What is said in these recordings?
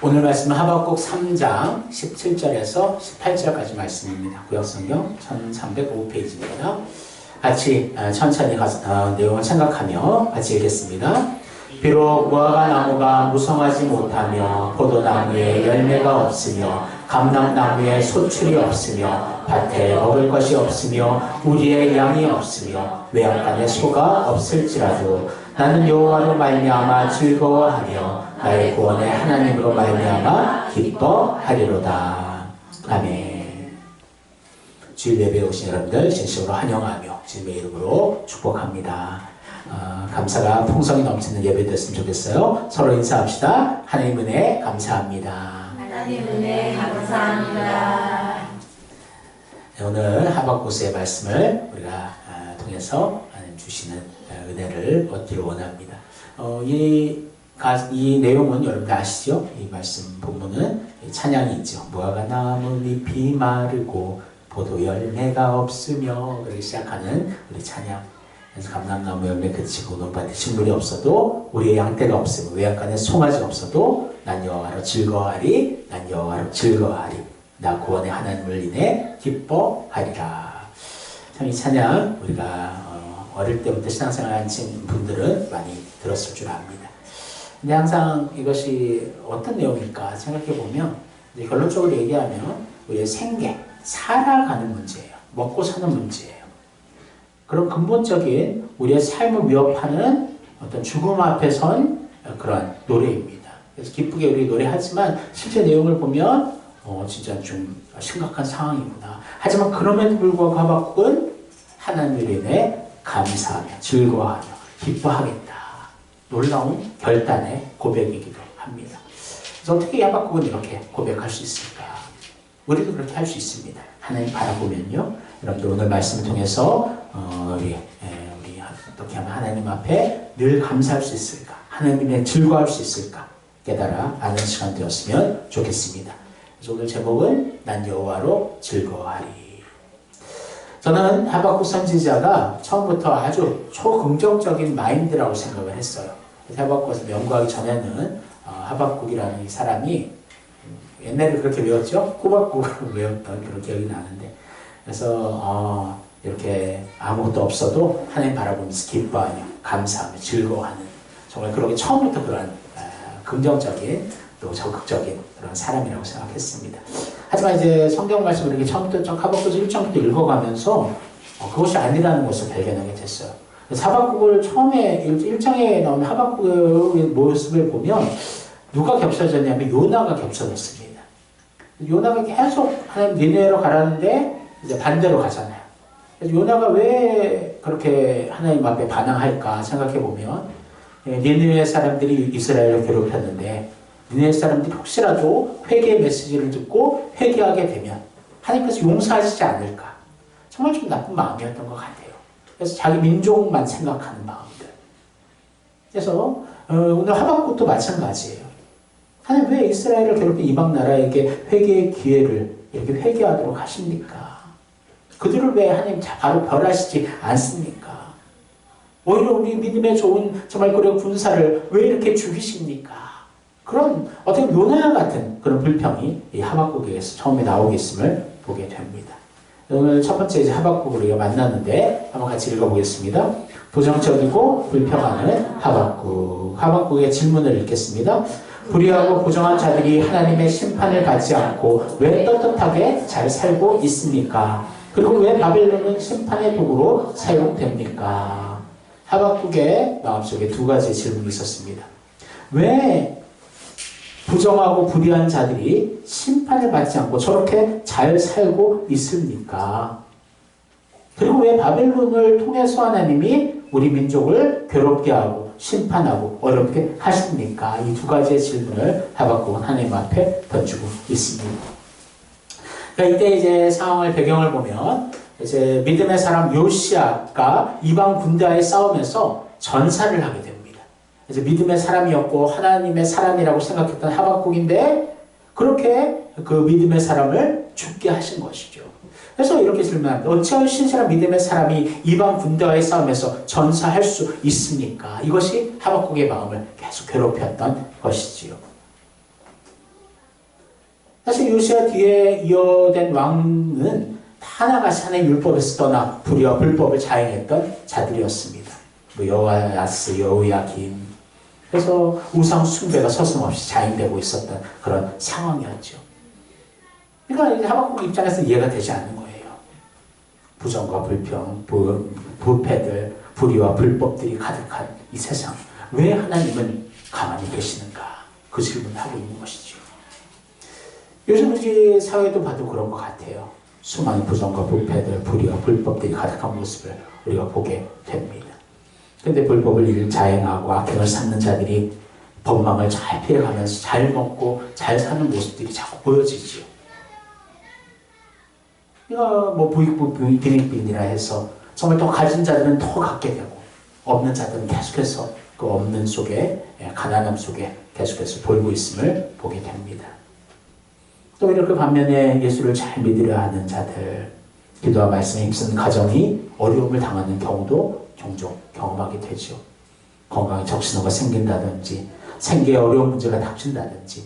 오늘 말씀은 하박국 3장 17절에서 18절까지 말씀입니다. 구약성경 1305페이지입니다. 같이 천천히 내용을 생각하며 같이 읽겠습니다. 비록 무화과 나무가 무성하지 못하며 포도나무에 열매가 없으며 감람나무에 소출이 없으며 밭에 먹을 것이 없으며 우리의 양이 없으며 외양간에 소가 없을지라도 나는 여호와로 말미암아 즐거워하며 나의 구원의 하나님으로 말미암아 기뻐하리로다. 아멘. 주일 예배에 오신 여러분들 진심으로 환영하며 주님의 이름으로 축복합니다. 감사가 풍성이 넘치는 예배 됐으면 좋겠어요. 서로 인사합시다. 하나님 은혜 감사합니다. 하나님 은혜 감사합니다. 오늘 하박국의 말씀을 우리가 통해서 하나님 주시는 은혜를 얻기를 원합니다. 이 내용은 여러분들 아시죠? 이 말씀 본문은 찬양이 있죠. 무화과 나무 잎이 마르고 포도 열매가 없으며 그렇게 시작하는 우리 찬양. 그래서 감람나무 열매 그치고 논밭에 식물이 없어도 우리의 양떼가 없으며 외양간에 송아지 없어도 난 여호와로 즐거워하리. 난 여호와로 즐거워하리. 나 구원의 하나님을 인해 기뻐하리라. 참 이 찬양 우리가 어릴 때부터 신앙생활 하신 분들은 많이 들었을 줄 압니다. 근데 항상 이것이 어떤 내용일까 생각해보면 결론적으로 얘기하면 우리의 생계, 살아가는 문제예요. 먹고 사는 문제예요. 그런 근본적인 우리의 삶을 위협하는 어떤 죽음 앞에 선 그런 노래입니다. 그래서 기쁘게 우리 노래하지만 실제 내용을 보면 진짜 좀 심각한 상황이구나. 하지만 그럼에도 불구하고 하박국은 하나님을 인해 감사하며 즐거워하며 기뻐하겠다. 놀라운 결단의 고백이기도 합니다. 그래서 어떻게 하박국은 이렇게 고백할 수 있을까? 우리도 그렇게 할 수 있습니다. 하나님 바라보면요. 여러분들 오늘 말씀을 통해서 우리 어떻게 하면 하나님 앞에 늘 감사할 수 있을까? 하나님의 즐거워할 수 있을까? 깨달아 아는 시간 되었으면 좋겠습니다. 그래서 오늘 제목은 난 여호와로 즐거워하리. 저는 하박국 선지자가 처음부터 아주 초긍정적인 마인드라고 생각을 했어요. 하박국에서 명구하기 전에는 하박국이라는 이 사람이 옛날에 그렇게 외웠죠? 꼬박꼬박 외웠던 그런 기억이 나는데 그래서 이렇게 아무것도 없어도 하나님 바라보면서 기뻐하며 감사하며 즐거워하는 정말 그렇게 처음부터 그런 긍정적인 또 적극적인 그런 사람이라고 생각했습니다. 하지만 이제 성경 말씀을 이렇게 처음부터 하박국 1장부터 읽어가면서 그것이 아니라는 것을 발견하게 됐어요. 하박국을 처음에 1장에 나온 하박국의 모습을 보면 누가 겹쳐졌냐면 요나가 겹쳐졌습니다. 요나가 계속 하나님 니느웨로 가라는데 이제 반대로 가잖아요. 그래서 요나가 왜 그렇게 하나님 앞에 반항할까 생각해 보면 니느웨 사람들이 이스라엘을 괴롭혔는데 니느웨 사람들이 혹시라도 회개의 메시지를 듣고 회개하게 되면 하나님께서 용서하시지 않을까. 정말 좀 나쁜 마음이었던 것 같아요. 그래서 자기 민족만 생각하는 마음들. 그래서 오늘 하박국도 마찬가지예요. 하나님 왜 이스라엘을 괴롭힌 이방 나라에게 회개의 기회를 이렇게 회개하도록 하십니까? 그들을 왜 하나님 바로 벌하시지 않습니까? 오히려 우리 믿음에 좋은 정말 그런 군사를 왜 이렇게 죽이십니까? 그런 어떻게 요나 같은 그런 불평이 이 하박국에서 처음에 나오고 있음을 보게 됩니다. 오늘 첫 번째 이제 하박국을 우리가 만났는데 한번 같이 읽어보겠습니다. 부정적이고 불평하는 하박국. 하박국의 질문을 읽겠습니다. 불의하고 부정한 자들이 하나님의 심판을 받지 않고 왜 떳떳하게 잘 살고 있습니까? 그리고 왜 바벨론은 심판의 도구로 사용됩니까? 하박국의 마음속에 두 가지 질문이 있었습니다. 왜 부정하고 불의한 자들이 심판을 받지 않고 저렇게 잘 살고 있습니까? 그리고 왜 바벨론을 통해서 하나님이 우리 민족을 괴롭게 하고 심판하고 어렵게 하십니까? 이 두 가지의 질문을 하박국은 하나님 앞에 던지고 있습니다. 그러니까 이때 이제 상황을 배경을 보면 이제 믿음의 사람 요시아가 이방 군대와의 싸움에서 전사를 하게 됩니다. 그래서 믿음의 사람이었고 하나님의 사람이라고 생각했던 하박국인데 그렇게 그 믿음의 사람을 죽게 하신 것이죠. 그래서 이렇게 질문합니다. 어찌하여 신실한 믿음의 사람이 이방 군대와의 싸움에서 전사할 수 있습니까? 이것이 하박국의 마음을 계속 괴롭혔던 것이지요. 사실 요시아 뒤에 이어된 왕은 하나같이 하나님의 율법에서 떠나 불의와 불법을 자행했던 자들이었습니다. 뭐 여호야스, 여호야김. 그래서 우상 숭배가 서슴없이 자행되고 있었던 그런 상황이었죠. 그러니까 이제 하박국 입장에서 이해가 되지 않는 거예요. 부정과 불평, 부패들, 불의와 불법들이 가득한 이 세상. 왜 하나님은 가만히 계시는가? 그 질문을 하고 있는 것이죠. 요즘 우리 사회도 봐도 그런 것 같아요. 수많은 부정과 부패들, 불의와 불법들이 가득한 모습을 우리가 보게 됩니다. 근데 불법을 자행하고 악행을 쌓는 자들이 법망을 잘 피해가면서 잘 먹고 잘 사는 모습들이 자꾸 보여지지요. 그러니까 뭐 부익부 빈익빈이라 해서 정말 더 가진 자들은 더 갖게 되고 없는 자들은 계속해서 그 없는 속에 가난함 속에 계속해서 돌고 있음을 보게 됩니다. 또 이렇게 반면에 예수를 잘 믿으려 하는 자들, 기도와 말씀에 힘쓰는 가정이 어려움을 당하는 경우도 종종 경험하게 되죠. 건강에 적신호가 생긴다든지 생계에 어려운 문제가 닥친다든지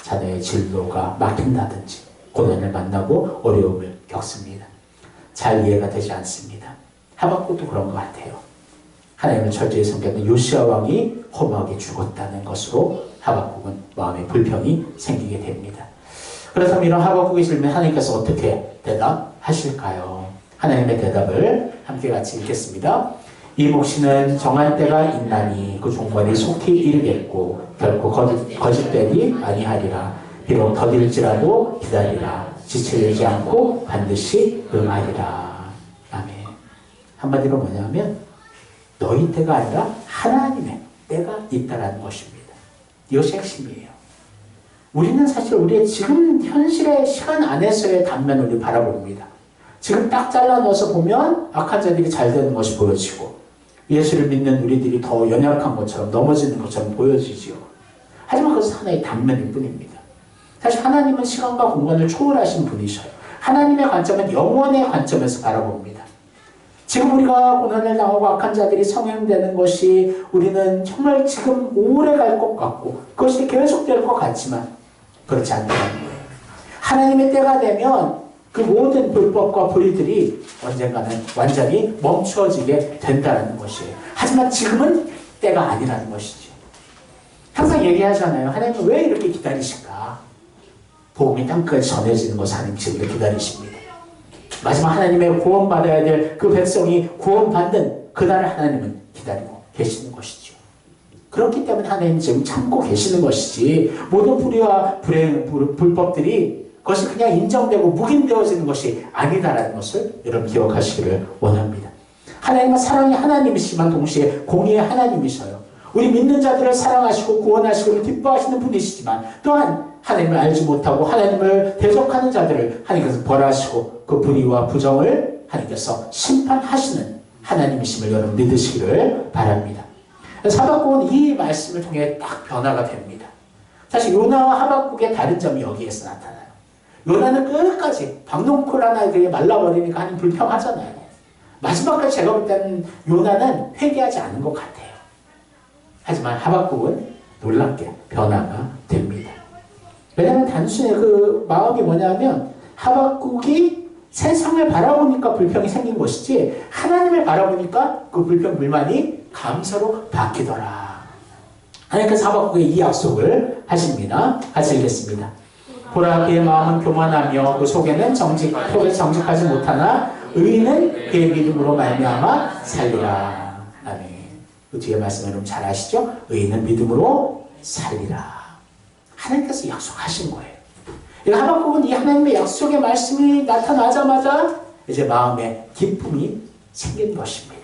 자녀의 진로가 막힌다든지 고난을 만나고 어려움을 겪습니다. 잘 이해가 되지 않습니다. 하박국도 그런 것 같아요. 하나님을 철저히 섬겼던 요시아 왕이 허무하게 죽었다는 것으로 하박국은 마음에 불평이 생기게 됩니다. 그렇다면 이런 하박국의 질문에 하나님께서 어떻게 대답하실까요? 하나님의 대답을 함께 같이 읽겠습니다. 이 몫이는 정한 때가 있나니 그 종말이 속히 이르겠고 결코 거짓되지 아니하리라. 비록 더딜지라도 기다리라. 지체되지 않고 반드시 응하리라. 아멘. 한마디로 뭐냐면 너희 때가 아니라 하나님의 때가 있다라는 것입니다. 이것이 핵심이에요. 우리는 사실 우리의 지금 현실의 시간 안에서의 단면을 우리 바라봅니다. 지금 딱 잘라 넣어서 보면 악한 자들이 잘 되는 것이 보여지고 예수를 믿는 우리들이 더 연약한 것처럼 넘어지는 것처럼 보여지지요. 하지만 그것은 하나의 단면일 뿐입니다. 사실 하나님은 시간과 공간을 초월하신 분이셔요. 하나님의 관점은 영원의 관점에서 바라봅니다. 지금 우리가 고난을 당하고 악한 자들이 성행되는 것이 우리는 정말 지금 오래 갈 것 같고 그것이 계속될 것 같지만 그렇지 않다는 거예요. 하나님의 때가 되면 그 모든 불법과 불의들이 언젠가는 완전히 멈춰지게 된다는 것이에요. 하지만 지금은 때가 아니라는 것이죠. 항상 얘기하잖아요. 하나님은 왜 이렇게 기다리실까? 복음이 땅까지 전해지는 것을 하나님 지금 기다리십니다. 마지막 하나님의 구원받아야 될 그 백성이 구원받는 그날을 하나님은 기다리고 계시는 것이죠. 그렇기 때문에 하나님 지금 참고 계시는 것이지 모든 불의와 불법들이 그것이 그냥 인정되고 묵인되어지는 것이 아니다라는 것을 여러분 기억하시기를 원합니다. 하나님은 사랑의 하나님이시지만 동시에 공의의 하나님이셔요. 우리 믿는 자들을 사랑하시고 구원하시고 기뻐하시는 분이시지만 또한 하나님을 알지 못하고 하나님을 대적하는 자들을 하나님께서 벌하시고 그 불의와 부정을 하나님께서 심판하시는 하나님이심을 여러분 믿으시기를 바랍니다. 하박국은 이 말씀을 통해 딱 변화가 됩니다. 사실 요나와 하박국의 다른 점이 여기에서 나타나요. 요나는 끝까지 박농쿨 하나 말라버리니까 하나님 불평하잖아요. 마지막까지 제가 볼 때는 요나는 회개하지 않은 것 같아요. 하지만 하박국은 놀랍게 변화가 됩니다. 왜냐하면 단순히 그 마음이 뭐냐면 하박국이 세상을 바라보니까 불평이 생긴 것이지 하나님을 바라보니까 그 불평 불만이 감사로 바뀌더라. 하나님께서 하박국에 이 약속을 하십니다. 같이 읽겠습니다. 보라 그의 마음은 교만하며 그 속에는 정직하지 못하나 의인은 그의 믿음으로 말미암아 살리라. 아멘. 그 뒤에 말씀 여러분 잘 아시죠? 의인은 믿음으로 살리라. 하나님께서 약속하신 거예요. 하박국은 이 하나님의 약속의 말씀이 나타나자마자 이제 마음에 기쁨이 생긴 것입니다.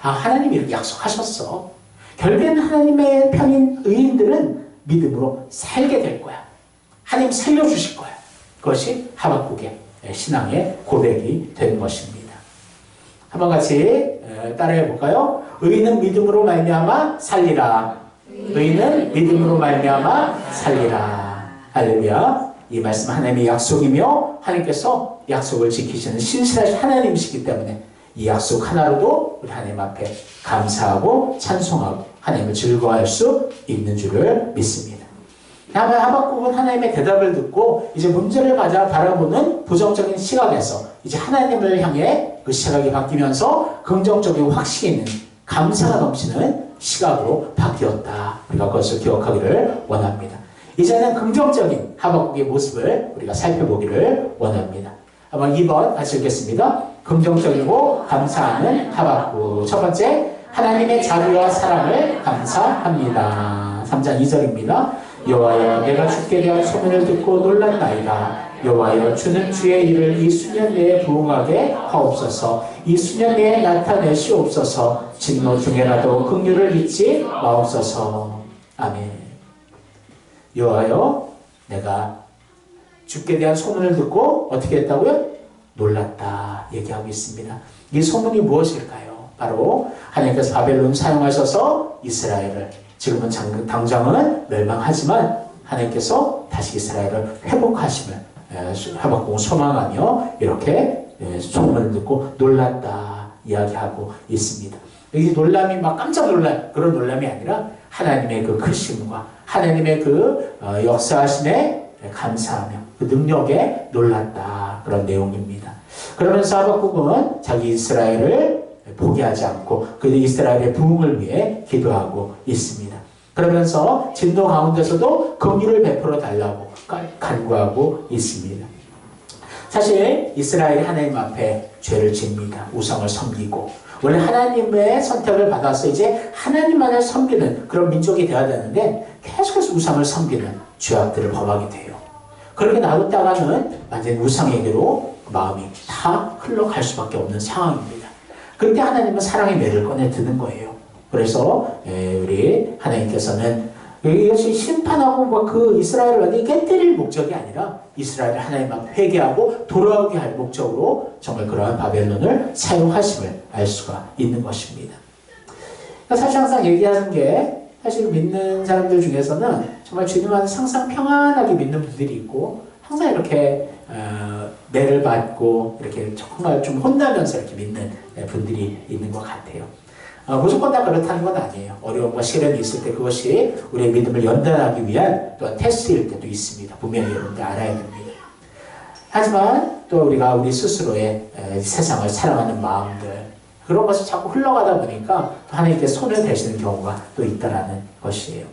아, 하나님이 이렇게 약속하셨어. 결국에는 하나님의 편인 의인들은 믿음으로 살게 될 거야. 하나님 살려주실 거야. 그것이 하박국의 신앙의 고백이 되는 것입니다. 한번 같이 따라해 볼까요? 의인은 믿음으로 말미암아 살리라. 의인은 믿음으로 말미암아 살리라. 할렐루야. 이 말씀 하나님의 약속이며 하나님께서 약속을 지키시는 신실하신 하나님이시기 때문에 이 약속 하나로도 우리 하나님 앞에 감사하고 찬송하고 하나님을 즐거워할 수 있는 줄을 믿습니다. 하박국은 하나님의 대답을 듣고 이제 문제를 바라보는 부정적인 시각에서 이제 하나님을 향해 그 시각이 바뀌면서 긍정적이고 확신 있는 감사가 넘치는 시각으로 바뀌었다. 우리가 그것을 기억하기를 원합니다. 이제는 긍정적인 하박국의 모습을 우리가 살펴보기를 원합니다. 한번 2번 같이 읽겠습니다. 긍정적이고 감사하는 하박국. 첫 번째, 하나님의 자비와 사랑을 감사합니다. 3장 2절입니다. 여호와여, 내가 주께 대한 소문을 듣고 놀랐나이다. 여호와여, 주는 주의 일을 이 수년 내에 부응하게 하옵소서. 이 수년 내에 나타내시옵소서. 진노 중에라도 긍휼을 잊지 마옵소서. 아멘. 여호와여, 내가 주께 대한 소문을 듣고 어떻게 했다고요? 놀랐다 얘기하고 있습니다. 이 소문이 무엇일까요? 바로 하나님께서 바벨론 사용하셔서 이스라엘을, 지금은 당장은 멸망하지만 하나님께서 다시 이스라엘을 회복하심을 하박국은 소망하며 이렇게 소문을 듣고 놀랐다 이야기하고 있습니다. 이 놀람이 막 깜짝 놀란 그런 놀람이 아니라 하나님의 그 크심과 하나님의 그 역사하심에 감사하며 그 능력에 놀랐다, 그런 내용입니다. 그러면서 하박국은 자기 이스라엘을 포기하지 않고 그 이스라엘의 부흥을 위해 기도하고 있습니다. 그러면서 진노 가운데서도 긍휼을 베풀어 달라고 간구하고 있습니다. 사실 이스라엘이 하나님 앞에 죄를 집니다. 우상을 섬기고 원래 하나님의 선택을 받아서 이제 하나님만을 섬기는 그런 민족이 되어야 되는데 계속해서 우상을 섬기는 죄악들을 범하게 돼요. 그렇게 놔뒀다가는 완전히 우상에게로 마음이 다 흘러갈 수밖에 없는 상황입니다. 그때 하나님은 사랑의 매를 꺼내 드는 거예요. 그래서 우리 하나님께서는 이것이 심판하고 그 이스라엘을 완전히 깨뜨릴 목적이 아니라 이스라엘을 하나님 앞에 회개하고 돌아오게 할 목적으로 정말 그러한 바벨론을 사용하심을 알 수가 있는 것입니다. 사실 항상 얘기하는 게 사실 믿는 사람들 중에서는 정말 주님 안에서 항상 평안하게 믿는 분들이 있고 항상 이렇게 매를 받고 이렇게 정말 좀 혼나면서 이렇게 믿는 분들이 있는 것 같아요. 무조건 다 그렇다는 건 아니에요. 어려움과 시련이 있을 때 그것이 우리의 믿음을 연단하기 위한 또한 테스트일 때도 있습니다. 분명히 여러분들 알아야 됩니다. 하지만 또 우리 스스로의 세상을 사랑하는 마음들 그런 것이 자꾸 흘러가다 보니까 또 하나님께 손을 대시는 경우가 또 있다라는 것이에요.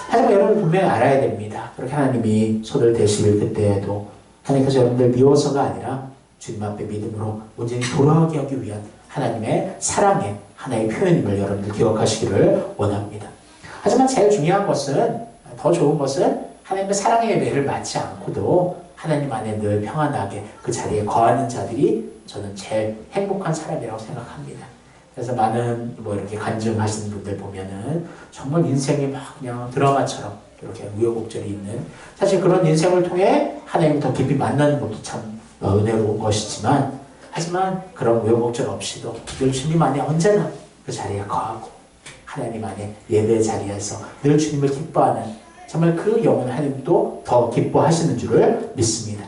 하지만 여러분 분명히 알아야 됩니다. 그렇게 하나님이 손을 대실 그때에도 하나님께서 여러분들 미워서가 아니라 주님 앞에 믿음으로 온전히 돌아오게 하기 위한 하나님의 사랑의 하나의 표현임을 여러분들 기억하시기를 원합니다. 하지만 제일 중요한 것은, 더 좋은 것은 하나님의 사랑의 예배를 맞지 않고도 하나님 안에 늘 평안하게 그 자리에 거하는 자들이 저는 제일 행복한 사람이라고 생각합니다. 그래서 많은 이렇게 간증하시는 분들 보면은 정말 인생이 막 그냥 드라마처럼 이렇게 우여곡절이 있는, 사실 그런 인생을 통해 하나님을 더 깊이 만나는 것도 참 은혜로운 것이지만, 하지만 그런 우여곡절 없이도 늘 주님 안에 언제나 그 자리에 거하고 하나님 안에 예배 자리에서 늘 주님을 기뻐하는, 정말 그 영혼 하나님도 더 기뻐하시는 줄을 믿습니다.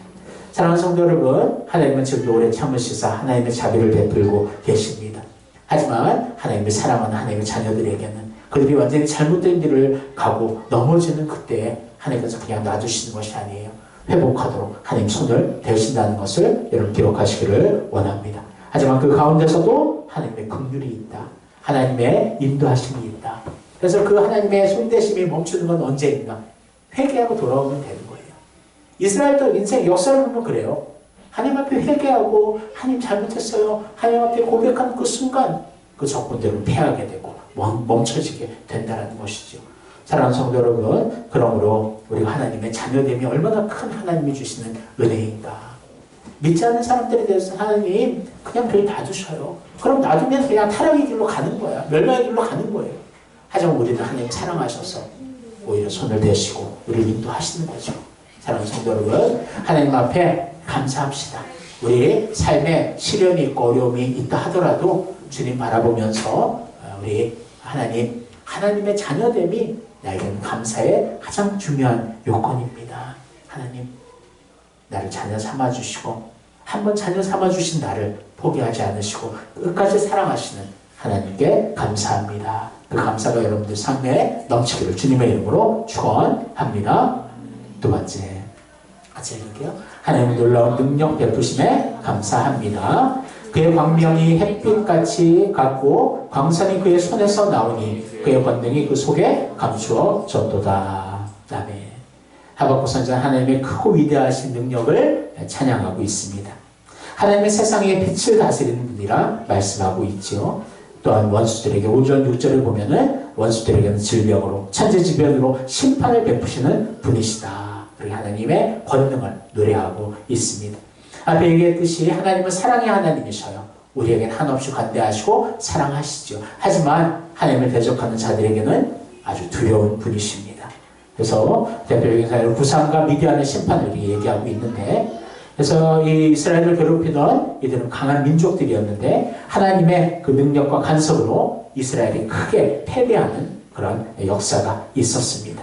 사랑하는 성도 여러분, 하나님은 지금도 오래 참으시사 하나님의 자비를 베풀고 계십니다. 하지만 하나님을 사랑하는 하나님의 자녀들에게는 그들이 완전히 잘못된 길을 가고 넘어지는 그때에 하나님께서 그냥 놔두시는 것이 아니에요. 회복하도록 하나님 손을 대신다는 것을 여러분 기억하시기를 원합니다. 하지만 그 가운데서도 하나님의 긍휼이 있다. 하나님의 인도하심이 있다. 그래서 그 하나님의 손대심이 멈추는 건 언제인가? 회개하고 돌아오면 되는 거예요. 이스라엘도 인생 역사를 보면 그래요. 하나님 앞에 회개하고 하나님 잘못했어요. 하나님 앞에 고백하는 그 순간 그 적군들을 패하게 되고 멈춰지게 된다는 것이죠. 사랑하는 성도 여러분, 그러므로 우리가 하나님의 자녀됨이 얼마나 큰 하나님이 주시는 은혜인가. 믿지 않는 사람들에 대해서 하나님 그냥 그냥 놔두셔요. 그럼 놔두면 그냥 타락의 길로 가는 거야. 멸망의 길로 가는 거예요. 하지만 우리는 하나님 사랑하셔서 오히려 손을 대시고 우리를 인도하시는 거죠. 사랑하는 성도 여러분, 하나님 앞에 감사합시다. 우리 삶에 시련이 있고 어려움이 있다 하더라도 주님 바라보면서 우리 하나님의 자녀됨이 나에게는 감사의 가장 중요한 요건입니다. 하나님, 나를 자녀 삼아주시고 한번 자녀 삼아주신 나를 포기하지 않으시고 끝까지 사랑하시는 하나님께 감사합니다. 그 감사가 여러분들 삶에 넘치기를 주님의 이름으로 축원합니다. 두 번째, 같이 읽을게요. 하나님의 놀라운 능력 베푸심에 감사합니다. 그의 광명이 햇빛같이 같고 광선이 그의 손에서 나오니 그의 권능이 그 속에 감추어졌도다. 아멘. 하박국 선지자는 하나님의 크고 위대하신 능력을 찬양하고 있습니다. 하나님의 세상의 빛을 다스리는 분이라 말씀하고 있지요. 또한 원수들에게 5절 6절을 보면은 원수들에게는 질병으로 천재지변으로 심판을 베푸시는 분이시다. 그리고 하나님의 권능을 노래하고 있습니다. 앞에 얘기했듯이 하나님은 사랑의 하나님이셔요. 우리에겐 한없이 관대하시고 사랑하시죠. 하지만 하나님을 대적하는 자들에게는 아주 두려운 분이십니다. 그래서 대표적인 사례로 부산과 미디안의 심판을 얘기하고 있는데, 그래서 이 이스라엘을 괴롭히던 이들은 강한 민족들이었는데 하나님의 그 능력과 간섭으로 이스라엘이 크게 패배하는 그런 역사가 있었습니다.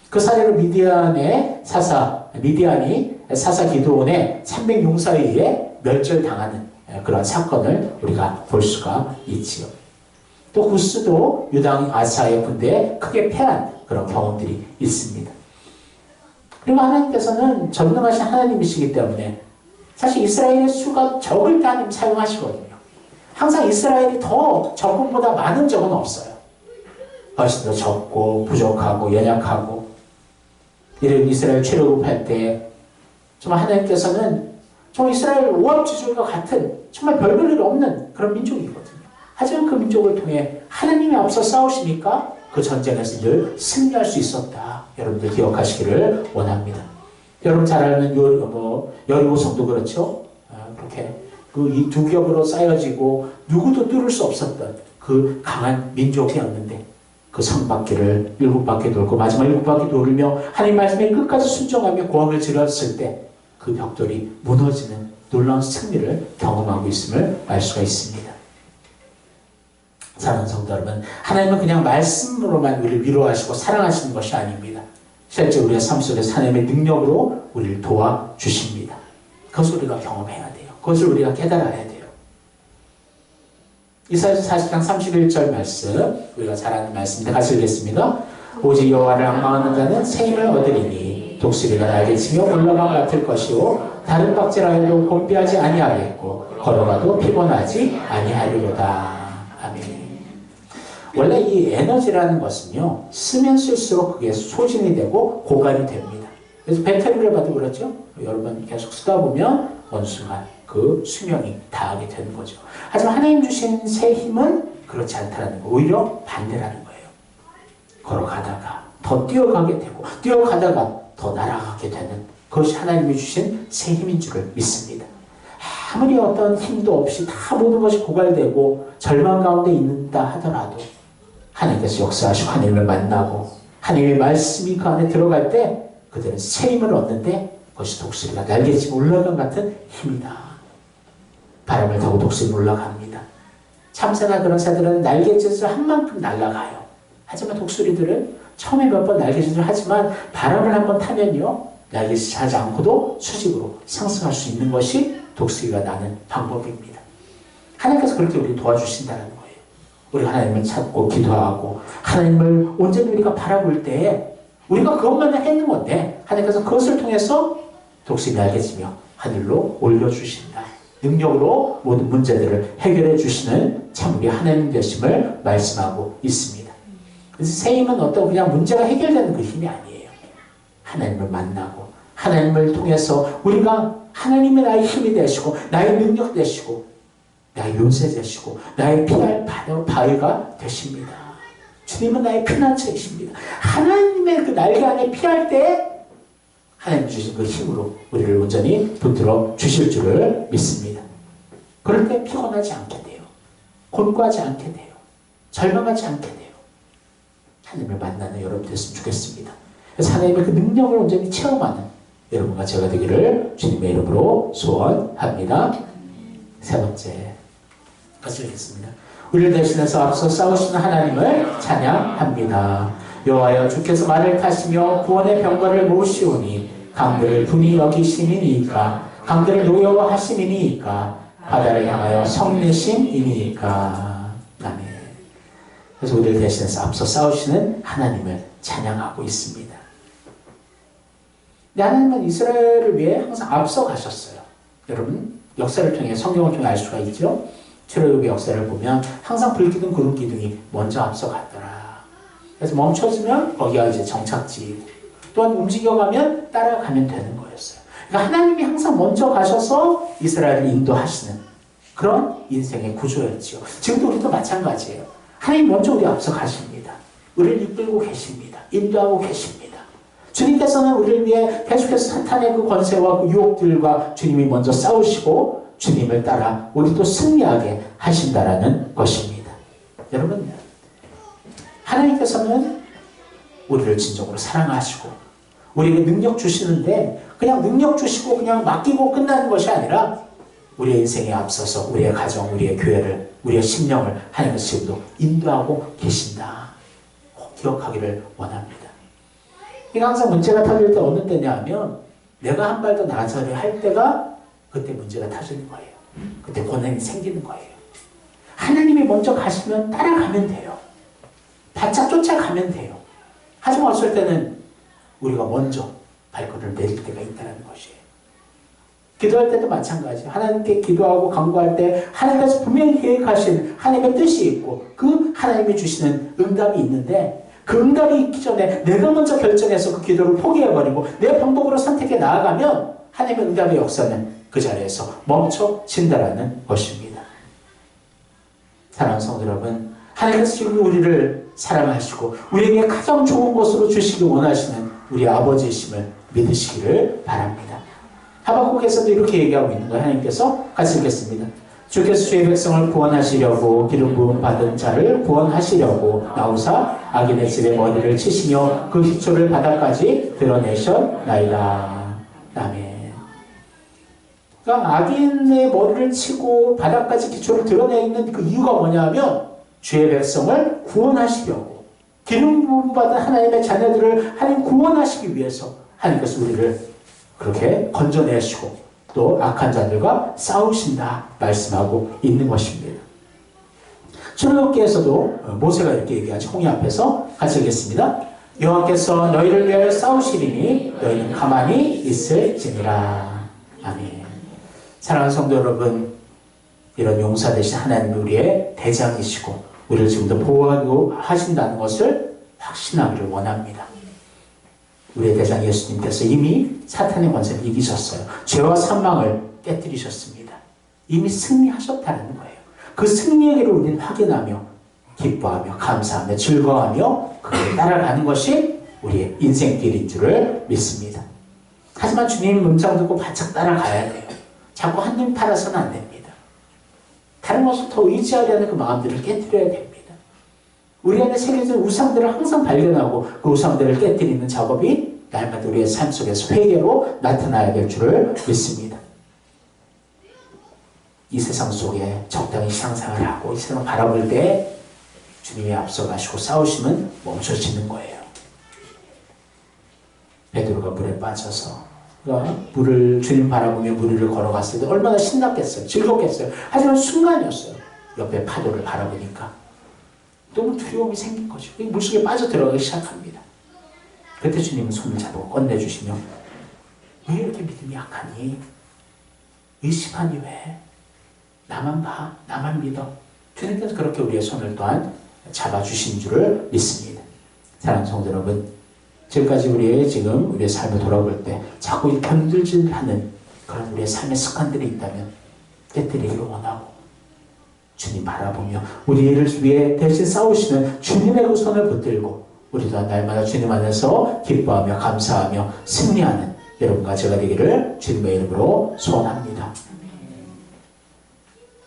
그 사례로 미디안이 사사 기드온의 300용사에 의해 멸절당하는 그런 사건을 우리가 볼 수가 있지요. 또 구스도 유당 아사의 군대에 크게 패한 그런 경험들이 있습니다. 그리고 하나님께서는 전능하신 하나님이시기 때문에 사실 이스라엘의 수가 적을 때 하나님 사용하시거든요. 항상 이스라엘이 더 적군보다 많은 적은 없어요. 훨씬 더 적고 부족하고 연약하고 이런 이스라엘 출애굽할 때 정말 하나님께서는 정말 이스라엘 오합지졸과 같은 정말 별볼일 없는 그런 민족이거든요. 하지만 그 민족을 통해 하나님이 앞서 싸우시니까 그 전쟁에서 늘 승리할 수 있었다. 여러분들 기억하시기를 원합니다. 여러분 잘 아는 여리고성도 그렇죠. 그렇게 그 이 두 겹으로 쌓여지고 누구도 뚫을 수 없었던 그 강한 민족이었는데 그 성바퀴를 7바퀴 돌고 마지막 7바퀴 돌며 하나님 말씀에 끝까지 순종하며 고함을 질렀을 때 그 벽돌이 무너지는 놀라운 승리를 경험하고 있음을 알 수가 있습니다. 사랑하는 성도 여러분, 하나님은 그냥 말씀으로만 우리를 위로하시고 사랑하시는 것이 아닙니다. 실제 우리의 삶 속에서 하나님의 능력으로 우리를 도와주십니다. 그것을 우리가 경험해야 돼요. 그것을 우리가 깨달아야 돼요. 이사야서 40장 31절 말씀, 우리가 잘 아는 말씀인데 같이 읽겠습니다. 오직 여호와를 앙망하는 자는 새 힘을 얻으리니 독수리가 날개치며 올라감 같을 것이요 다른 박제라 해도 곤비하지 아니하겠고 걸어가도 피곤하지 아니하리로다. 아멘. 원래 이 에너지라는 것은요, 쓰면 쓸수록 그게 소진이 되고 고갈이 됩니다. 그래서 배터리를 봐도 그렇죠. 여러분 계속 쓰다 보면 어느 순간 그 수명이 다하게 되는 거죠. 하지만 하나님 주신 새 힘은 그렇지 않다는 거, 오히려 반대라는 거예요. 걸어가다가 더 뛰어가게 되고 뛰어가다가 더 날아가게 되는 그것이 하나님이 주신 새 힘인 줄을 믿습니다. 아무리 어떤 힘도 없이 다 모든 것이 고갈되고 절망 가운데 있는다 하더라도 하나님께서 역사하시고 하나님을 만나고 하나님의 말씀이 그 안에 들어갈 때 그들은 새 힘을 얻는데 그것이 독수리가 날개치고 올라간 같은 힘이다. 바람을 타고 독수리 올라갑니다. 참새나 그런 새들은 날개짓을 한 만큼 날아가요. 하지만 독수리들은 처음에 몇 번 날개짓을 하지만 바람을 한번 타면요, 날개짓을 하지 않고도 수직으로 상승할 수 있는 것이 독수리가 나는 방법입니다. 하나님께서 그렇게 우리를 도와주신다는 거예요. 우리가 하나님을 찾고 기도하고 하나님을 온전히 우리가 바라볼 때 우리가 그것만 했는 건데 하나님께서 그것을 통해서 독수리 날개치며 하늘로 올려주신다. 능력으로 모든 문제들을 해결해 주시는 참 우리 하나님 되심을 말씀하고 있습니다. 그래서 새 힘은 어떤 그냥 문제가 해결되는 그 힘이 아니에요. 하나님을 만나고 하나님을 통해서 우리가 하나님의 나의 힘이 되시고 나의 능력 되시고 나의 요새 되시고 나의 피할 바위가 되십니다. 주님은 나의 피난처이십니다. 하나님의 그 날개 안에 피할 때 하나님 주신 그 힘으로 우리를 온전히 붙들어 주실 줄을 믿습니다. 그럴 때 피곤하지 않게 돼요. 곤고하지 않게 돼요. 절망하지 않게 돼요. 하나님을 만나는 여러분 됐으면 좋겠습니다. 그래서 하나님의 그 능력을 온전히 체험하는 여러분과 제가 되기를 주님의 이름으로 소원합니다. 세 번째, 같이 읽겠습니다. 우리를 대신해서 앞서 싸우시는 하나님을 찬양합니다. 여호와여, 주께서 말을 타시며 구원의 병거를 모으시오니 강들을 분이 여기심이니이까 강들을 노여워하심이니이까 바다를 향하여 성내심이니이까. 아멘. 그래서 우리를 대신해서 앞서 싸우시는 하나님을 찬양하고 있습니다. 근데 하나님은 이스라엘을 위해 항상 앞서 가셨어요. 여러분 역사를 통해 성경을 통해 알 수가 있죠. 출애굽의 역사를 보면 항상 불기둥 구름 기둥이 먼저 앞서 갔더라. 그래서 멈춰지면 거기가 이제 정착지이고 또한 움직여가면 따라가면 되는 거였어요. 그러니까 하나님이 항상 먼저 가셔서 이스라엘을 인도하시는 그런 인생의 구조였죠. 지금도 우리도 마찬가지예요. 하나님 먼저 우리 앞서 가십니다. 우리를 이끌고 계십니다. 인도하고 계십니다. 주님께서는 우리를 위해 계속해서 사탄의 그 권세와 그 유혹들과 주님이 먼저 싸우시고 주님을 따라 우리도 승리하게 하신다라는 것입니다. 여러분, 하나님께서는 우리를 진정으로 사랑하시고 우리에게 능력 주시는데 그냥 능력 주시고 그냥 맡기고 끝나는 것이 아니라 우리의 인생에 앞서서 우리의 가정, 우리의 교회를, 우리의 심령을 하나님께서 지금도 인도하고 계신다. 꼭 기억하기를 원합니다. 이게 항상 문제가 터질 때 어느 때냐 하면 내가 한 발 더 나서려 할 때가 그때 문제가 터지는 거예요. 그때 고난이 생기는 거예요. 하나님이 먼저 가시면 따라가면 돼요. 바짝 쫓아가면 돼요. 하지만 어쩔 때는 우리가 먼저 발걸음을 내릴 때가 있다는 것이에요. 기도할 때도 마찬가지예요. 하나님께 기도하고 간구할 때 하나님께서 분명히 계획하신 하나님의 뜻이 있고 그 하나님이 주시는 응답이 있는데 그 응답이 있기 전에 내가 먼저 결정해서 그 기도를 포기해버리고 내 방법으로 선택해 나아가면 하나님의 응답의 역사는 그 자리에서 멈춰진다라는 것입니다. 사랑하는 성도 여러분, 하나님께서 지금 우리를 사랑하시고 우리에게 가장 좋은 것으로 주시기 원하시는 우리 아버지이심을 믿으시기를 바랍니다. 하박국에서도 이렇게 얘기하고 있는 거예요. 하나님께서 같이 읽겠습니다. 주께서 주의 백성을 구원하시려고 기름 부음 받은 자를 구원하시려고 나오사 악인의 집에 머리를 치시며 그 기초를 바닥까지 드러내셨나이다. 아멘. 그러니까 악인의 머리를 치고 바닥까지 기초를 드러내는 그 이유가 뭐냐면 주의 백성을 구원하시려고 기름 부음 받은 하나님의 자녀들을 하나님 구원하시기 위해서 하나님께서 우리를 그렇게 건져내시고 또 악한 자들과 싸우신다 말씀하고 있는 것입니다. 출애굽기에서도 모세가 이렇게 얘기하죠. 홍해 앞에서 같이 읽겠습니다. 여호와께서 너희를 위하여 싸우시리니 너희는 가만히 있을지니라. 아멘. 사랑하는 성도 여러분, 이런 용사 되신 하나님이 우리의 대장이시고 우리를 지금도 보호하고 하신다는 것을 확신하기를 원합니다. 우리의 대장 예수님께서 이미 사탄의 권세를 이기셨어요. 죄와 사망을 깨뜨리셨습니다. 이미 승리하셨다는 거예요. 그 승리의 길을 우리는 확인하며 기뻐하며 감사하며 즐거워하며 그를 따라가는 것이 우리의 인생길인 줄을 믿습니다. 하지만 주님 음성 듣고 바짝 따라가야 돼요. 자꾸 한눈 팔아서는 안 됩니다. 다른 것을 더 의지하려는 그 마음들을 깨뜨려야 됩니다. 우리 안에 새겨진 우상들을 항상 발견하고 그 우상들을 깨뜨리는 작업이 날마다 우리의 삶 속에서 회개로 나타나야 될 줄을 믿습니다. 이 세상 속에 적당히 신앙생활을 하고 이 세상을 바라볼 때 주님이 앞서가시고 싸우시면 멈춰지는 거예요. 베드로가 물에 빠져서 물을 주님 바라보며 물 위를 걸어갔을 때 얼마나 신났겠어요. 즐겁겠어요. 하지만 순간이었어요. 옆에 파도를 바라보니까 너무 두려움이 생긴 거죠. 물속에 빠져들어가기 시작합니다. 그때 주님은 손을 잡고 꺼내주시며 왜 이렇게 믿음이 약하니? 의심하니 왜? 나만 봐. 나만 믿어. 주님께서 그렇게 우리의 손을 또한 잡아주신 줄을 믿습니다. 사랑하는 성도 여러분, 지금까지 우리의 삶을 돌아볼 때 자꾸 변질하는 그런 우리의 삶의 습관들이 있다면 깨뜨리기를 원하고 주님 바라보며 우리를 위해 대신 싸우시는 주님의 그 손을 붙들고 우리 또한 날마다 주님 안에서 기뻐하며 감사하며 승리하는 여러분과 제가 되기를 주님의 이름으로 소원합니다.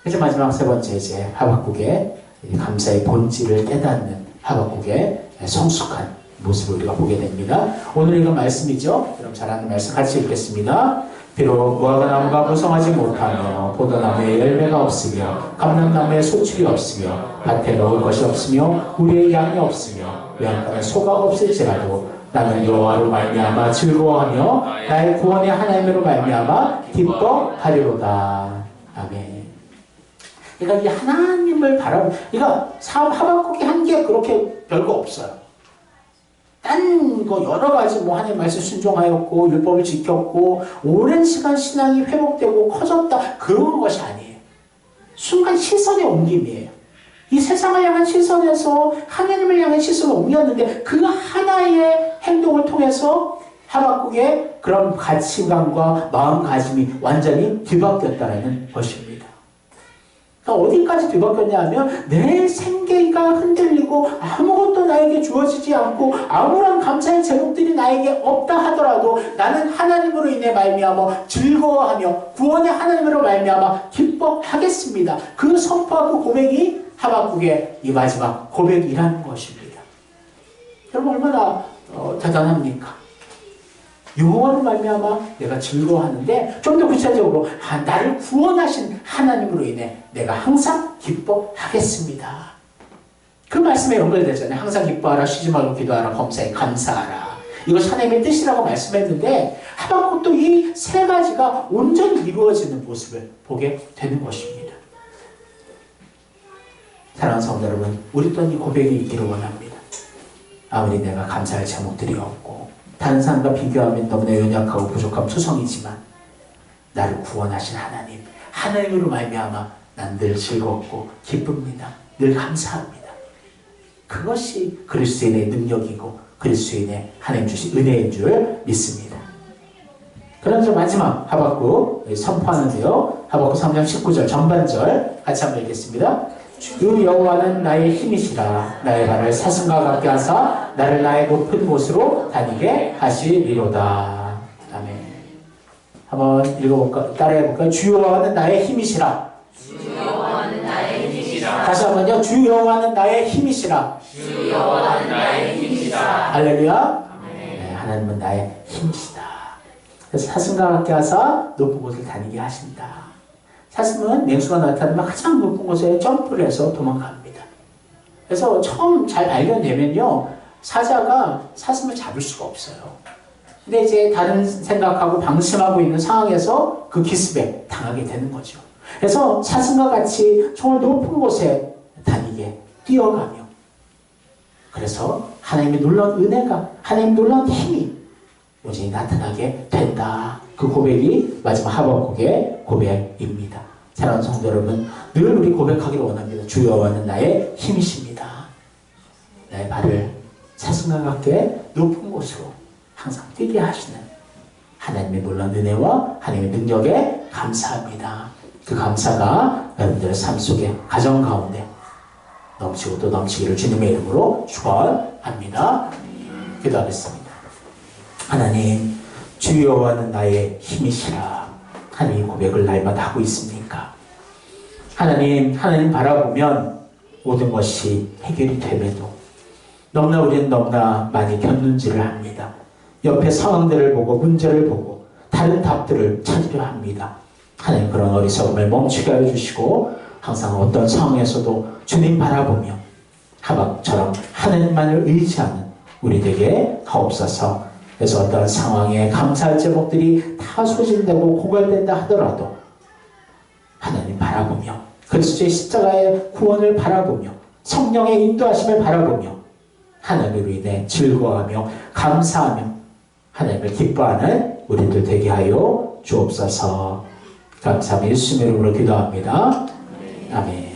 이제 마지막 세 번째 이제 하박국의 감사의 본질을 깨닫는 하박국의 성숙한 모습을 우리가 보게 됩니다. 오늘 이건 말씀이죠. 그럼 잘 아는 말씀 같이 읽겠습니다. 비록 무화과나무가 무성하지 못하며 포도나무에 열매가 없으며 감람나무에 소출이 없으며 밭에 먹을 것이 없으며 우리의 양이 없으며 외양간에 소가 없을지라도 나는 여호와로 말미암아 즐거워하며 나의 구원의 하나님으로 말미암아 기뻐하리로다. 아멘. 그러니까 이 하나님을 바라보, 그러니까 하박국이 한 게 그렇게 별거 없어요. 딴 거 여러 가지 뭐 하나님 말씀 순종하였고 율법을 지켰고 오랜 시간 신앙이 회복되고 커졌다 그런 것이 아니에요. 순간 시선의 옮김이에요. 이 세상을 향한 시선에서 하나님을 향한 시선을 옮겼는데 그 하나의 행동을 통해서 하박국의 그런 가치관과 마음가짐이 완전히 뒤바뀌었다는 것입니다. 그러니까 어디까지 뒤바뀌었냐 하면 내 생계가 흔들리고 아무것도 나에게 주어지지 않고 아무런 감사의 제목들이 나에게 없다 하더라도 나는 하나님으로 인해 말미암아 즐거워하며 구원의 하나님으로 말미암아 기뻐하겠습니다. 그 선포와 그 고백이 하박국의 이 마지막 고백이라는 것입니다. 여러분 얼마나 대단합니까? 여호와로 말미암아 내가 즐거워하는데 좀 더 구체적으로 나를 구원하신 하나님으로 인해 내가 항상 기뻐하겠습니다. 그 말씀에 연결되잖아요. 항상 기뻐하라, 쉬지 말고 기도하라, 범사에 감사하라. 이것이 하나님의 뜻이라고 말씀했는데 하박국도 이 세 가지가 온전히 이루어지는 모습을 보게 되는 것입니다. 사랑하는 성도 여러분, 우리 또한 이 고백이 있기를 원합니다. 아무리 내가 감사할 제목들이 없고 다른 사람과 비교하면 너무나 연약하고 부족한 투성이지만 나를 구원하신 하나님으로 말미암아 난 늘 즐겁고 기쁩니다. 늘 감사합니다. 그것이 그리스도인의 능력이고 그리스도인의 하나님 주신 은혜인 줄 믿습니다. 그러면서 마지막 하박국 선포하는데요. 하박국 3장 19절 전반절 같이 한번 읽겠습니다. 주 여호와는 나의 힘이시라. 나의 발을 사슴과 같게 하사 나를 나의 높은 곳으로 다니게 하시리로다. 아멘. 한번 읽어볼까? 따라해볼까요? 주 여호와는 나의 힘이시라. 주 여호와는 나의 힘이시라. 다시 한번요. 주 여호와는 나의 힘이시라. 주 여호와는 나의 힘이시라. 할렐루야. 네, 하나님은 나의 힘이시다. 그래서 사슴과 같게 하사 높은 곳을 다니게 하신다. 사슴은 맹수가 나타나면 가장 높은 곳에 점프를 해서 도망갑니다. 그래서 처음 잘 발견되면요, 사자가 사슴을 잡을 수가 없어요. 근데 이제 다른 생각하고 방심하고 있는 상황에서 그 기습에 당하게 되는 거죠. 그래서 사슴과 같이 정말 높은 곳에 다니게 뛰어가며, 그래서 하나님의 놀라운 은혜가, 하나님의 놀라운 힘이 오직 나타나게 된다. 그 고백이 마지막 하박국의 고백입니다. 사랑하는 성도 여러분, 늘 우리 고백하기를 원합니다. 주 여호와는 나의 힘이십니다. 나의 발을 사슴과 같게 높은 곳으로 항상 뛰게 하시는 하나님의 놀라운 은혜와 하나님의 능력에 감사합니다. 그 감사가 여러분들의 삶 속에, 가정 가운데 넘치고 또 넘치기를 주님의 이름으로 축원합니다. 기도하겠습니다. 하나님, 주 여호와는 나의 힘이시라. 하나님 고백을 날마다 하고 있습니까? 하나님 바라보면 모든 것이 해결이 됨에도 너무나 우리는 너무나 많이 견눈질을 합니다. 옆에 상황들을 보고 문제를 보고 다른 답들을 찾으려 합니다. 하나님 그런 어리석음을 멈추게 하여 주시고 항상 어떤 상황에서도 주님 바라보며 하박처럼 하나님만을 의지하는 우리 되게 하옵소서. 그래서 어떤 상황에 감사할 제목들이 다 소진되고 고갈된다 하더라도 하나님 바라보며 그리스도의 십자가의 구원을 바라보며 성령의 인도하심을 바라보며 하나님으로 인해 즐거워하며 감사하며 하나님을 기뻐하는 우리들 되게 하여 주옵소서. 감사하며 예수님의 이름으로 기도합니다. 아멘.